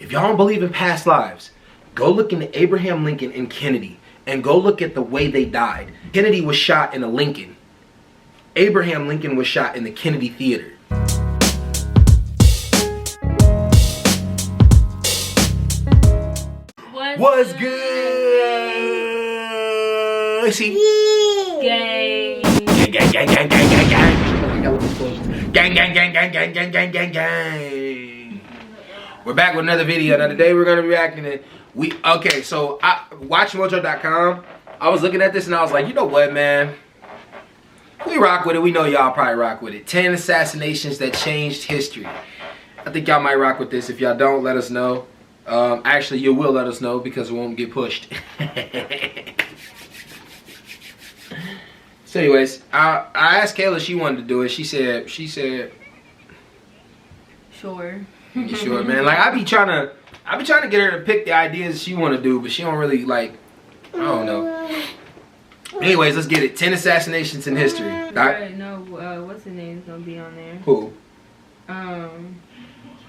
If y'all don't believe in past lives, go look into Abraham Lincoln and Kennedy and go look at the way they died. Kennedy was shot in a Lincoln. Abraham Lincoln was shot in the Kennedy Theater. What's good? See? Gang. Gang, gang, gang, gang, gang, gang, gang. Gang, gang, gang, gang, gang, gang, gang, gang, gang. We're back with another video. Now today we're gonna be reacting to so I watchmojo.com. I was looking at this and I was like, you know what, man? We rock with it. We know y'all probably rock with it. 10 assassinations that changed history. I think y'all might rock with this. If y'all don't, let us know. Actually, you will let us know because it won't get pushed. So anyways, I asked Kayla if she wanted to do it. She said Sure. You sure, man? Like I be trying to get her to pick the ideas she want to do, but she don't really like. I don't know. Anyways, let's get it. 10 assassinations in history. Right, no, what's his name's gonna be on there? Who?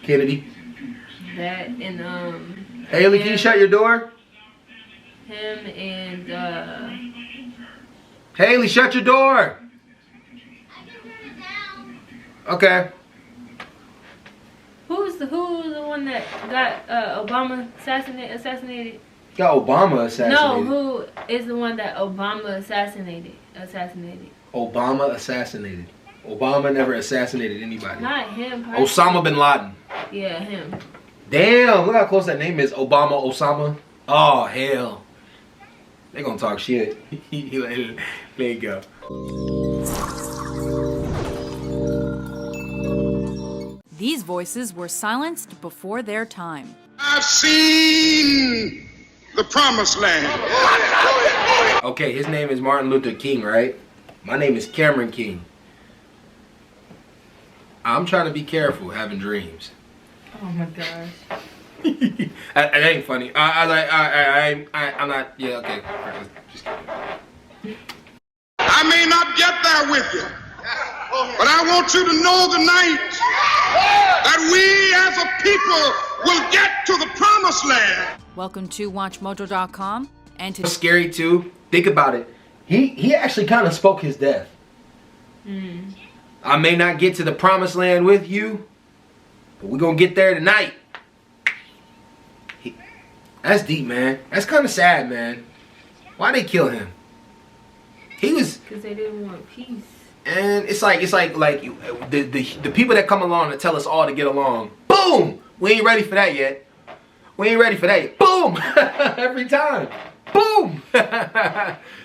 Kennedy. That and Haley, can you shut your door? Him and Haley, shut your door. Okay. Who's the one that got Obama assassinated? Got Obama assassinated. No, who is the one that Obama assassinated? Obama assassinated. Obama never assassinated anybody. Not him. Personally. Osama bin Laden. Yeah, him. Damn, look how close that name is. Obama, Osama. Oh, hell. They gonna talk shit. There you go. These voices were silenced before their time. I've seen the promised land. Okay, his name is Martin Luther King, right? My name is Cameron King. I'm trying to be careful having dreams. Oh my gosh. It ain't funny. I'm not. Yeah, okay. Just kidding. I may not get there with you, but I want you to know tonight that we as a people will get to the promised land. Welcome to watchmojo.com and to Scary too. Think about it. He actually kind of spoke his death. I may not get to the promised land with you, but we're gonna get there tonight. That's deep, man. That's kind of sad, man. Why'd they kill him? He was because they didn't want peace. And it's like the people that come along and tell us all to get along. Boom! We ain't ready for that yet. We ain't ready for that yet. Boom! Every time. Boom!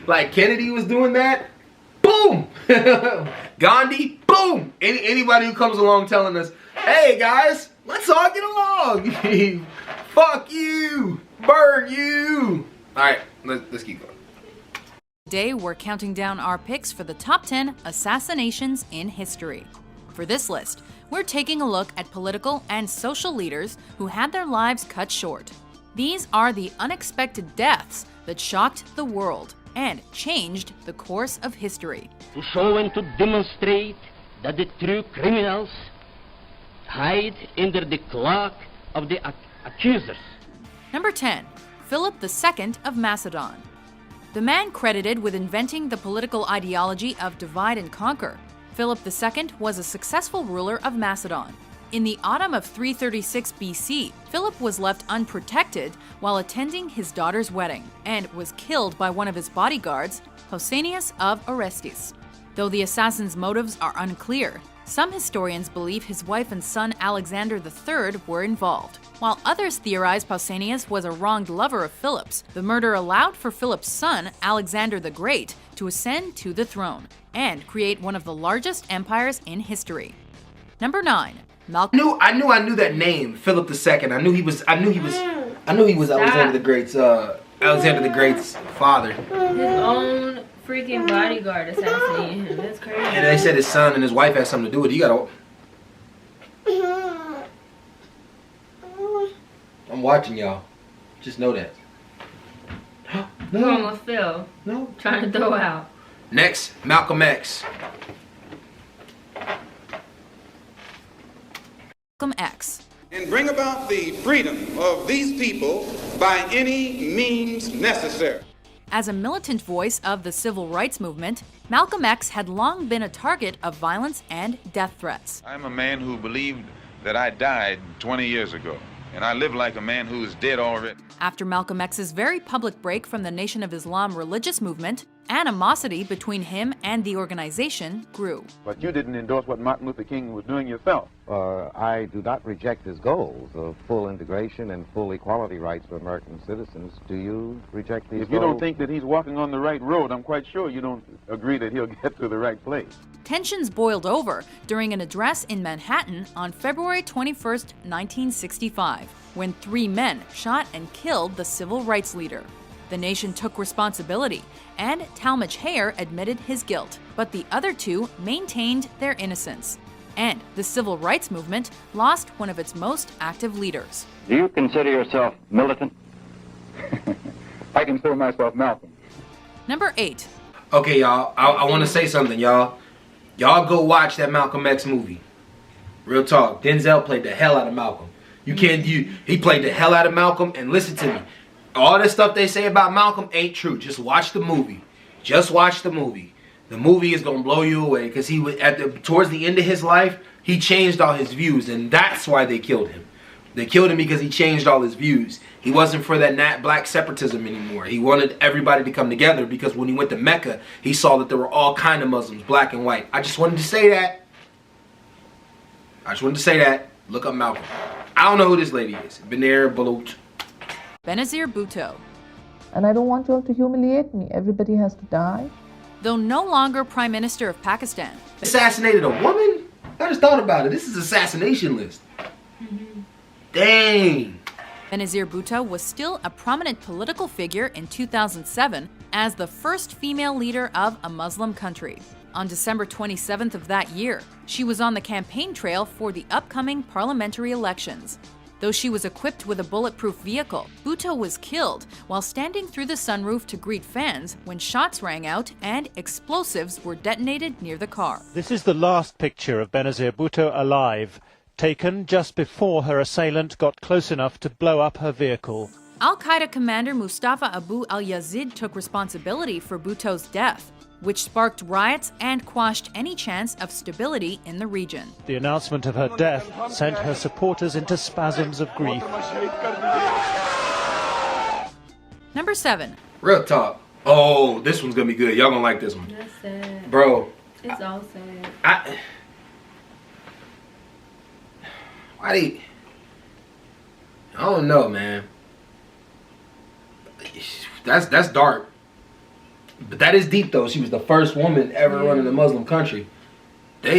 Like Kennedy was doing that. Boom! Gandhi. Boom! Anybody who comes along telling us, hey guys, let's all get along. Fuck you! Burn you! Alright, let's keep going. Today we're counting down our picks for the top 10 assassinations in history. For this list, we're taking a look at political and social leaders who had their lives cut short. These are the unexpected deaths that shocked the world and changed the course of history. To show and to demonstrate that the true criminals hide under the cloak of the accusers. Number 10. Philip II of Macedon. The man credited with inventing the political ideology of divide and conquer, Philip II was a successful ruler of Macedon. In the autumn of 336 BC, Philip was left unprotected while attending his daughter's wedding and was killed by one of his bodyguards, Pausanias of Orestis. Though the assassin's motives are unclear, some historians believe his wife and son Alexander III were involved. While others theorize Pausanias was a wronged lover of Philip's, the murder allowed for Philip's son, Alexander the Great, to ascend to the throne and create one of the largest empires in history. Number 9. Malcolm. I knew that name, Philip II. I knew he was Alexander the Great's father. His own freaking bodyguard assassinated him. That's crazy. And they said his son and his wife had something to do with it. You gotta. I'm watching y'all. Just know that. No. You almost fell. No. Trying to throw out. Next, Malcolm X. Malcolm X. And bring about the freedom of these people by any means necessary. As a militant voice of the civil rights movement, Malcolm X had long been a target of violence and death threats. I'm a man who believed that I died 20 years ago, and I live like a man who is dead already. After Malcolm X's very public break from the Nation of Islam religious movement, animosity between him and the organization grew. But you didn't endorse what Martin Luther King was doing yourself. I do not reject his goals of full integration and full equality rights for American citizens. Do you reject these goals? If you don't think that he's walking on the right road, I'm quite sure you don't agree that he'll get to the right place. Tensions boiled over during an address in Manhattan on February 21st, 1965, when 3 men shot and killed the civil rights leader. The nation took responsibility, and Talmadge Hayer admitted his guilt, but the other 2 maintained their innocence. And the civil rights movement lost one of its most active leaders. Do you consider yourself militant? I consider myself Malcolm. Number 8. Okay, y'all, I want to say something, y'all. Y'all go watch that Malcolm X movie. Real talk. Denzel played the hell out of Malcolm. He played the hell out of Malcolm, and listen to me. All this stuff they say about Malcolm ain't true. Just watch the movie. Just watch the movie. The movie is gonna blow you away because he was towards the end of his life, he changed all his views, and that's why they killed him. They killed him because he changed all his views. He wasn't for that black separatism anymore. He wanted everybody to come together because when he went to Mecca, he saw that there were all kind of Muslims, black and white. I just wanted to say that. Look up Malcolm. I don't know who this lady is. Benazir Bhutto. And I don't want you all to humiliate me. Everybody has to die. Though no longer Prime Minister of Pakistan. Assassinated a woman? I just thought about it. This is assassination list. Dang. Benazir Bhutto was still a prominent political figure in 2007 as the first female leader of a Muslim country. On December 27th of that year, she was on the campaign trail for the upcoming parliamentary elections. Though she was equipped with a bulletproof vehicle, Bhutto was killed while standing through the sunroof to greet fans when shots rang out and explosives were detonated near the car. This is the last picture of Benazir Bhutto alive, taken just before her assailant got close enough to blow up her vehicle. Al-Qaeda commander Mustafa Abu al-Yazid took responsibility for Bhutto's death, which sparked riots and quashed any chance of stability in the region. The announcement of her death sent her supporters into spasms of grief. Number 7. Real talk. Oh, this one's gonna be good. Y'all gonna like this one. That's sad. Bro. It's all sad. I don't know, man. That's dark. But that is deep, though. She was the first woman ever running a Muslim country. That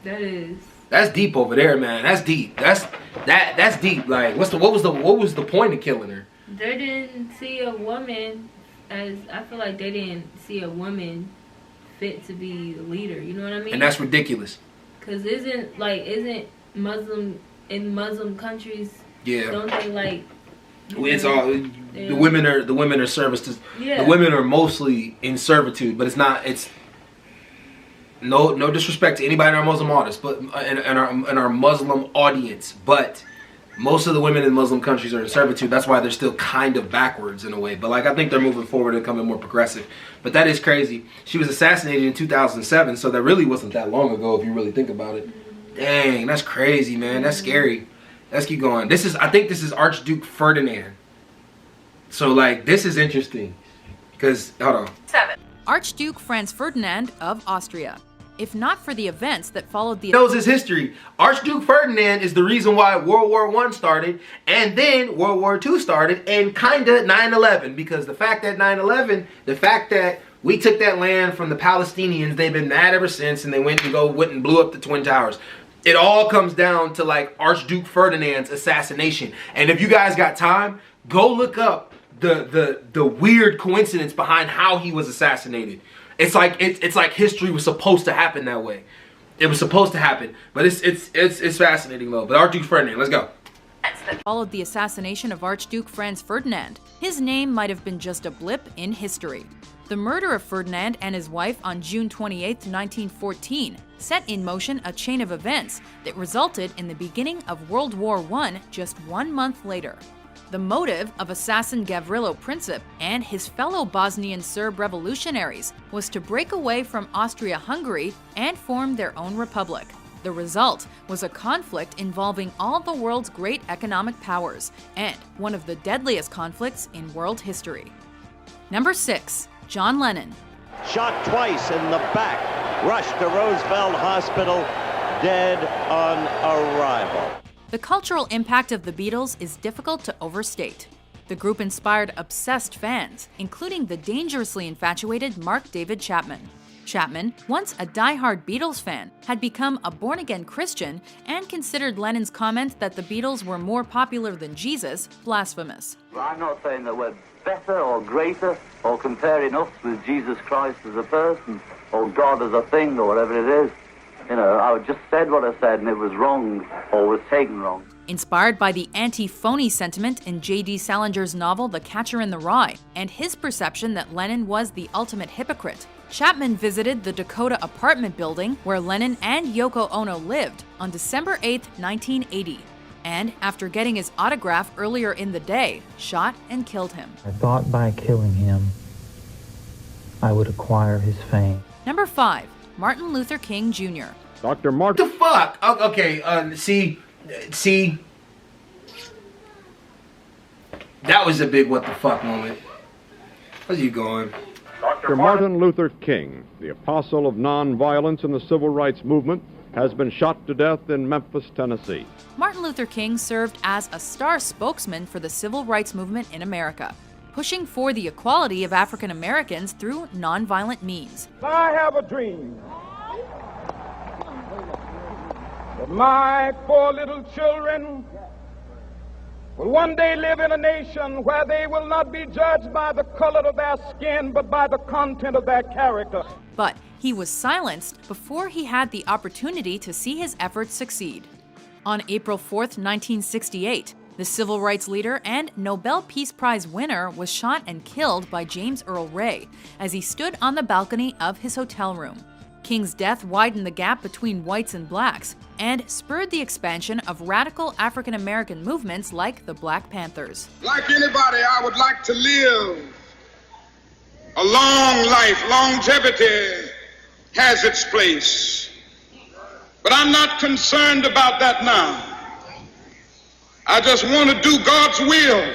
is. That's deep over there, man. That's deep. That's deep. Like, what was the point of killing her? They didn't see a woman as, I feel like they didn't see a woman fit to be the leader. You know what I mean? And that's ridiculous. Cause isn't Muslim in Muslim countries? Yeah. Don't they like? It's all the women are services. Yeah. The women are mostly in servitude, but it's not. It's no disrespect to anybody in our Muslim audience, but in our Muslim audience, but most of the women in Muslim countries are in servitude. That's why they're still kind of backwards in a way. But like I think they're moving forward and becoming more progressive. But that is crazy. She was assassinated in 2007, so that really wasn't that long ago if you really think about it. Dang, that's crazy, man. That's scary. Let's keep going. I think this is Archduke Ferdinand. So like this is interesting. Because hold on. 7. Archduke Franz Ferdinand of Austria. If not for the events that followed the... knows his history. Archduke Ferdinand is the reason why World War I started, and then World War II started, and kinda 9/11. Because the fact that 9/11, the fact that we took that land from the Palestinians, they've been mad ever since, and they went and blew up the Twin Towers. It all comes down to like Archduke Ferdinand's assassination. And if you guys got time, go look up the weird coincidence behind how he was assassinated. It's like history was supposed to happen that way. It was supposed to happen, but it's fascinating though. But Archduke Ferdinand, let's go. That followed the assassination of Archduke Franz Ferdinand. His name might have been just a blip in history. The murder of Ferdinand and his wife on June 28, 1914, set in motion a chain of events that resulted in the beginning of World War I just 1 month later. The motive of assassin Gavrilo Princip and his fellow Bosnian Serb revolutionaries was to break away from Austria-Hungary and form their own republic. The result was a conflict involving all the world's great economic powers and one of the deadliest conflicts in world history. Number 6. John Lennon. Shot twice in the back, rushed to Roosevelt Hospital, dead on arrival. The cultural impact of the Beatles is difficult to overstate. The group inspired obsessed fans, including the dangerously infatuated Mark David Chapman. Chapman, once a die-hard Beatles fan, had become a born-again Christian and considered Lennon's comment that the Beatles were more popular than Jesus blasphemous. I'm not saying that we're better or greater or comparing us with Jesus Christ as a person or God as a thing or whatever it is. You know, I just said what I said and it was wrong or was taken wrong. Inspired by the anti-phony sentiment in J.D. Salinger's novel The Catcher in the Rye and his perception that Lennon was the ultimate hypocrite, Chapman visited the Dakota apartment building where Lennon and Yoko Ono lived on December 8, 1980, and after getting his autograph earlier in the day, shot and killed him. I thought by killing him, I would acquire his fame. Number 5. Martin Luther King Jr. Dr. Martin. The fuck? Okay, see, that was a big what the fuck moment. Where's you going? Dr. Martin Luther King, the apostle of nonviolence in the civil rights movement, has been shot to death in Memphis, Tennessee. Martin Luther King served as a star spokesman for the civil rights movement in America, pushing for the equality of African Americans through nonviolent means. I have a dream that my 4 little children will one day live in a nation where they will not be judged by the color of their skin, but by the content of their character. But he was silenced before he had the opportunity to see his efforts succeed. On April 4th, 1968, the civil rights leader and Nobel Peace Prize winner was shot and killed by James Earl Ray as he stood on the balcony of his hotel room. King's death widened the gap between whites and blacks and spurred the expansion of radical African American movements like the Black Panthers. Like anybody, I would like to live a long life. Longevity has its place. But I'm not concerned about that now. I just want to do God's will.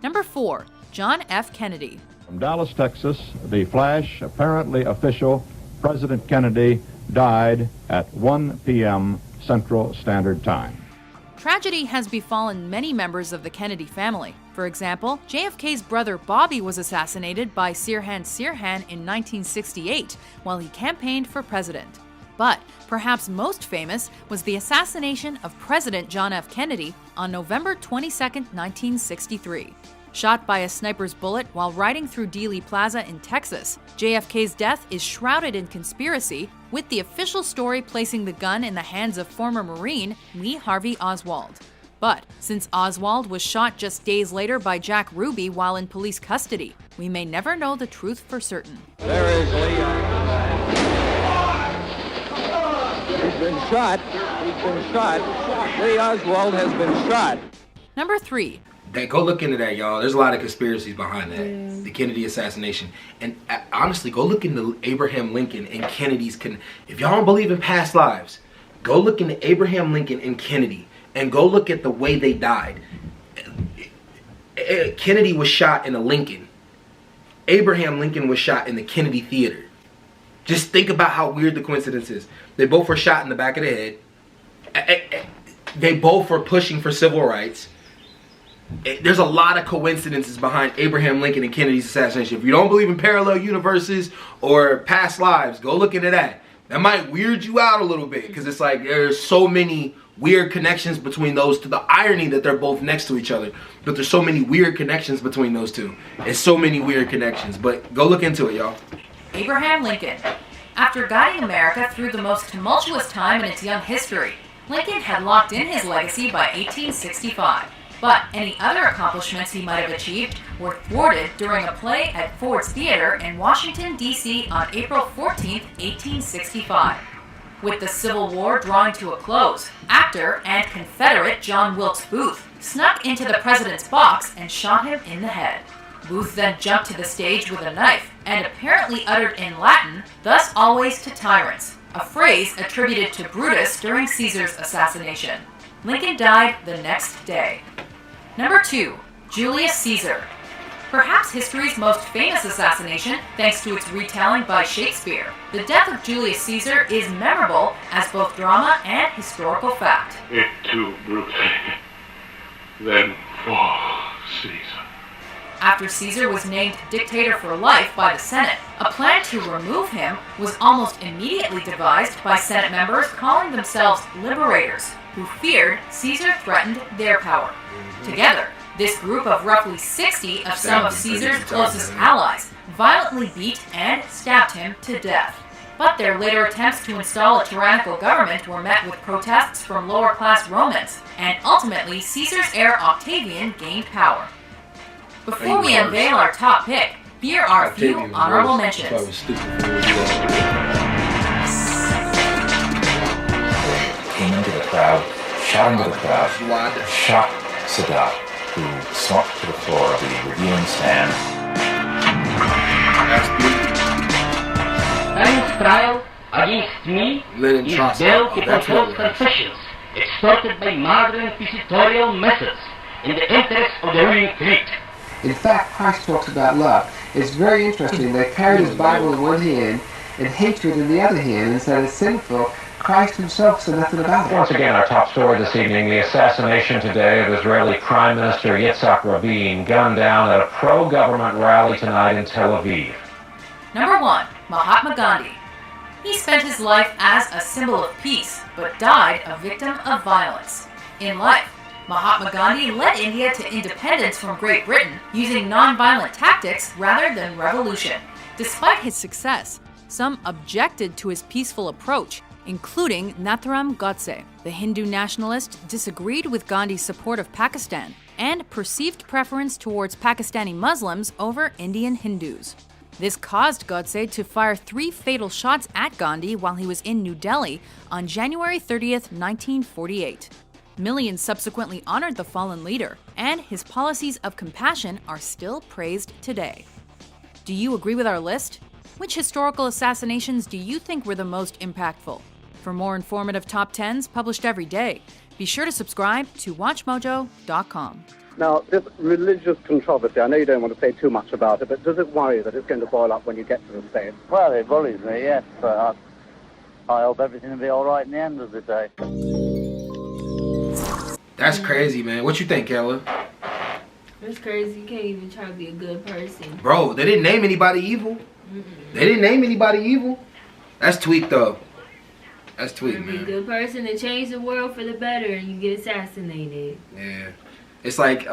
Number 4. John F. Kennedy. From Dallas, Texas, the flash, apparently official, President Kennedy died at 1 p.m. Central Standard Time. Tragedy has befallen many members of the Kennedy family. For example, JFK's brother Bobby was assassinated by Sirhan Sirhan in 1968 while he campaigned for president. But perhaps most famous was the assassination of President John F. Kennedy on November 22, 1963. Shot by a sniper's bullet while riding through Dealey Plaza in Texas, JFK's death is shrouded in conspiracy, with the official story placing the gun in the hands of former Marine Lee Harvey Oswald. But since Oswald was shot just days later by Jack Ruby while in police custody, we may never know the truth for certain. There is Lee. He's been shot. He's been shot. Lee Oswald has been shot. Number 3. Go look into that, y'all. There's a lot of conspiracies behind that. The Kennedy assassination. And honestly, go look into Abraham Lincoln and Kennedy's. If y'all don't believe in past lives, go look into Abraham Lincoln and Kennedy. And go look at the way they died. Kennedy was shot in a Lincoln. Abraham Lincoln was shot in the Kennedy Theater. Just think about how weird the coincidence is. They both were shot in the back of the head. They both were pushing for civil rights. There's a lot of coincidences behind Abraham Lincoln and Kennedy's assassination. If you don't believe in parallel universes or past lives, go look into that. That might weird you out a little bit because it's like there's so many weird connections between those two. The irony that they're both next to each other, but there's so many weird connections between those two. There's so many weird connections, but go look into it, y'all. Abraham Lincoln. After guiding America through the most tumultuous time in its young history, Lincoln had locked in his legacy by 1865. But any other accomplishments he might have achieved were thwarted during a play at Ford's Theater in Washington, D.C. on April 14, 1865. With the Civil War drawing to a close, actor and Confederate John Wilkes Booth snuck into the president's box and shot him in the head. Booth then jumped to the stage with a knife and apparently uttered in Latin, "Thus always to tyrants," a phrase attributed to Brutus during Caesar's assassination. Lincoln died the next day. Number 2. Julius Caesar. Perhaps history's most famous assassination, thanks to its retelling by Shakespeare. The death of Julius Caesar is memorable as both drama and historical fact. Et tu, Brute, then for Caesar. After Caesar was named dictator for life by the Senate, a plan to remove him was almost immediately devised by Senate members calling themselves liberators, who feared Caesar threatened their power. Together, this group of roughly 60 of some of Caesar's closest allies violently beat and stabbed him to death. But their later attempts to install a tyrannical government were met with protests from lower-class Romans, and ultimately Caesar's heir Octavian gained power. Before we unveil our top pick, here are a few honorable mentions. Came into the crowd, shot into the crowd, shot Sadat, who slumped to the floor of the reviewing stand. This trial against me is built upon false confessions, extorted by modern inquisitorial methods in the interest of the ruling clique. In fact, Christ talks about love. It's very interesting. They carried his Bible in one hand and hatred in the other hand and said it's sinful. Christ himself said nothing about it. Once again, our top story this evening, the assassination today of Israeli Prime Minister Yitzhak Rabin, gunned down at a pro-government rally tonight in Tel Aviv. Number 1. Mahatma Gandhi. He spent his life as a symbol of peace, but died a victim of violence. In life, Mahatma Gandhi led India to independence from Great Britain using non-violent tactics rather than revolution. Despite his success, some objected to his peaceful approach, including Nathuram Godse. The Hindu nationalist disagreed with Gandhi's support of Pakistan and perceived preference towards Pakistani Muslims over Indian Hindus. This caused Godse to fire 3 fatal shots at Gandhi while he was in New Delhi on January 30th, 1948. Millions subsequently honored the fallen leader, and his policies of compassion are still praised today. Do you agree with our list? Which historical assassinations do you think were the most impactful? For more informative top 10s published every day, be sure to subscribe to WatchMojo.com. Now, this religious controversy, I know you don't want to say too much about it, but does it worry you that it's going to boil up when you get to the States? Well, it worries me, yes, but I hope everything will be all right in the end of the day. That's crazy, man. What you think, Kayla? It's crazy. You can't even try to be a good person. Bro, they didn't name anybody evil. They didn't name anybody evil. That's tweak, though. That's tweak, man. Be a good person and change the world for the better, and you get assassinated. Yeah. It's like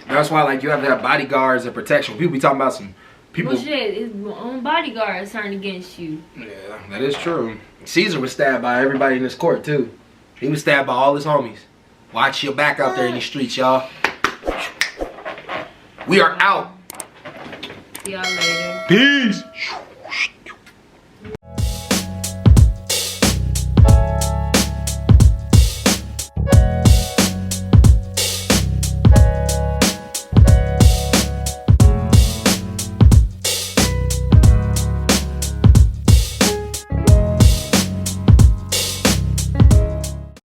that's why you have to have bodyguards and protection. People be talking about some people. Well, shit, his own bodyguards turned against you. Yeah, that is true. Caesar was stabbed by everybody in this court too. He was stabbed by all his homies. Watch your back out there in these streets, y'all. We are out. See y'all later. Peace.